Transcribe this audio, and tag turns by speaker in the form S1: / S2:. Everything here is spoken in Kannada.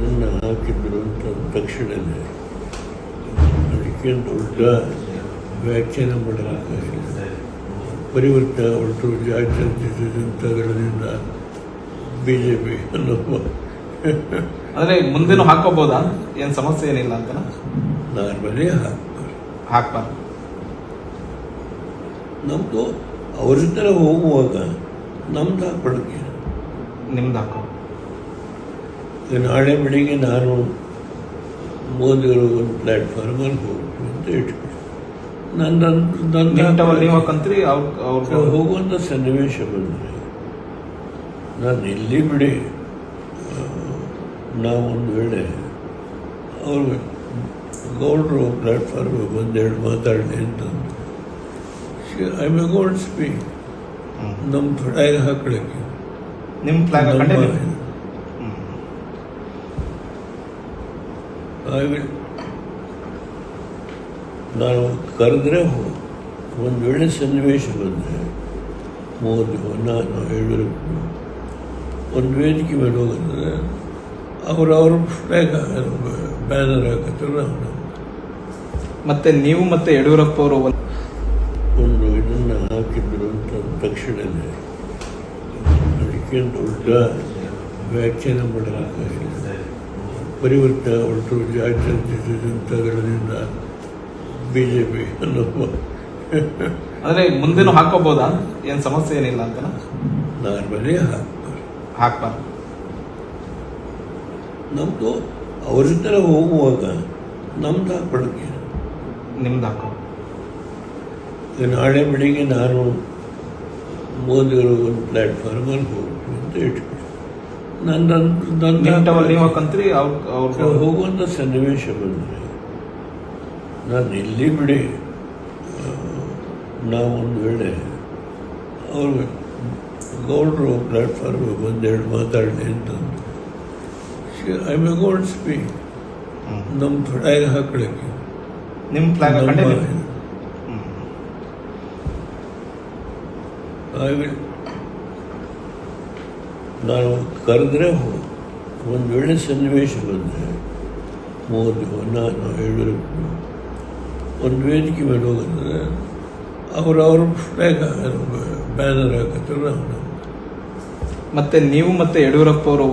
S1: ಇದನ್ನು ಹಾಕಿದ್ರು ಅಂತ ತಕ್ಷಣವೇ ಅದಕ್ಕೆ ದೊಡ್ಡ ವ್ಯಾಖ್ಯಾನ ಮಾಡಬೇಕಾಗಿಲ್ಲ. ಪರಿವರ್ತನೆ ಹೊರಟು ಜಾತ್ಯತೀತ ಜನತಾದಳದಿಂದ BJP ಅನ್ನೋ
S2: ಅಂದರೆ ಮುಂದೆನೂ ಹಾಕೋಬೋದಾ? ಏನು ಸಮಸ್ಯೆ ಏನಿಲ್ಲ ಅಂತ
S1: ನಾರ್ಮಲಿ
S2: ಹಾಕ್ಬಾರ್ದು.
S1: ನಮ್ಮದು ಅವ್ರ ಥರ ಹೋಗುವಾಗ ನಮ್ದು ಹಾಕ್ಬಿಡೋಕ್ಕೆ
S2: ನಿಮ್ದು ಹಾಕೋ.
S1: ನಾಳೆ ಬೆಳಿಗ್ಗೆ ನಾನು ಮೋದಿಯವರು ಒಂದು ಪ್ಲ್ಯಾಟ್ಫಾರ್ಮಲ್ಲಿ ಹೋಗ್ತೀನಿ ಅಂತ ಇಟ್ಬಿಟ್ಟು
S2: ನೀವು ಹಾಕಂತ್ರಿ ಅವ್ರು
S1: ಹೋಗುವಂಥ ಸನ್ನಿವೇಶ ಬಂದರೆ ನಾನು ಎಲ್ಲಿ ಬಿಡಿ ನಾವೊಂದು ವೇಳೆ ಅವರು ಗೌಡ್ರು ಪ್ಲ್ಯಾಟ್ಫಾರ್ಮಿಗೆ ಬಂದೆರಡು ಮಾತಾಡಲಿ ಅಂತಂದು ಐ ಮೇ ಗೋಲ್ಡ್ ಸ್ಪೀಕ್ ನಮ್ಮ ಫ್ಲಾಗ್ ಹಾಕೊಳ್ಳೋಕ್ಕೆ
S2: ನಿಮ್ಮ ಫ್ಲಾಗ್
S1: ನಾನು ಕರೆದ್ರೆ ಒಂದು ವೇಳೆ ಸನ್ನಿವೇಶ ಬಂದರೆ ಮೋದಿ ನಾನು ಯಡಿಯೂರಪ್ಪ ಒಂದು ವೇದಿಕೆ ಮೇಲೆ ಹೋಗಿದ್ರೆ ಅವ್ರ ಫ್ಲಾಗ್ ಬ್ಯಾನರ್ ಹಾಕಿದ್ರು
S2: ಮತ್ತೆ ನೀವು ಮತ್ತೆ ಯಡಿಯೂರಪ್ಪ ಅವರು
S1: ಒಂದು ಇದನ್ನು ಹಾಕಿದ್ರು ಅಂತ ತಕ್ಷಣವೇ ಅದಕ್ಕೆ ದೊಡ್ಡ ವ್ಯಾಖ್ಯಾನ ಮಾಡಬೇಕಾಗಿಲ್ಲ. ಪರಿವರ್ತನೆ ಹೊರಟು ಜಾತ್ಯತೀತ ಜನತಾದಳದಿಂದ BJP ಅನ್ನೋ
S2: ಅಂದರೆ ಮುಂದೆನೂ ಹಾಕೋಬೋದಾ? ಏನು ಸಮಸ್ಯೆ ಏನಿಲ್ಲ ಅಂತ
S1: ನಾರ್ಮಲಿ
S2: ಹಾಕ್ಬಾರ್ದು.
S1: ನಮ್ಮದು ಅವ್ರ ಥರ ಹೋಗುವಾಗ ನಮ್ದು ಹಾಕ್ಬಿಡೋಕ್ಕೆ
S2: ನಿಮ್ದು ಹಾಕೋ.
S1: ನಾಳೆ ಬೆಳಿಗ್ಗೆ ನಾನು ಮೋದಿಯವರು ಒಂದು ಪ್ಲ್ಯಾಟ್ಫಾರ್ಮಲ್ಲಿ ಹೋಗ್ತೀನಿ ಅಂತ ಇಟ್ಬಿಟ್ಟು
S2: ನೀವು ಹಾಕಂತ್ರಿ ಅವ್ರು
S1: ಹೋಗುವಂಥ ಸನ್ನಿವೇಶ ಬಂದರೆ ನಾನು ಎಲ್ಲಿ ಬಿಡಿ ನಾವೊಂದು ವೇಳೆ ಅವರು ಗೌಡ್ರು ಪ್ಲ್ಯಾಟ್ಫಾರ್ಮಿಗೆ ಬಂದೆರಡು ಮಾತಾಡಲಿ ಅಂತಂದು ಐ ಮೇ ಗೋಲ್ಡ್ ಸ್ಪೀಕ್ ನಮ್ಮ ಫ್ಲಾಗ್ ಹಾಕೊಳ್ಳೋಕ್ಕೆ
S2: ನಿಮ್ಮ ಫ್ಲಾಗ್
S1: ನಾನು ಕರೆದ್ರೆ ಒಂದು ವೇಳೆ ಸನ್ನಿವೇಶ ಬಂದರೆ ಮೋದಿ ನಾನು ಯಡಿಯೂರಪ್ಪ ಒಂದು ವೇದಿಕೆ ಮೇಲೆ ಹೋಗಿದ್ರೆ ಅವ್ರ ಫ್ಲಾಗ್ ಬ್ಯಾನರ್ ಹಾಕಿದ್ರು
S2: ಮತ್ತೆ ನೀವು ಮತ್ತೆ ಯಡಿಯೂರಪ್ಪ ಅವರು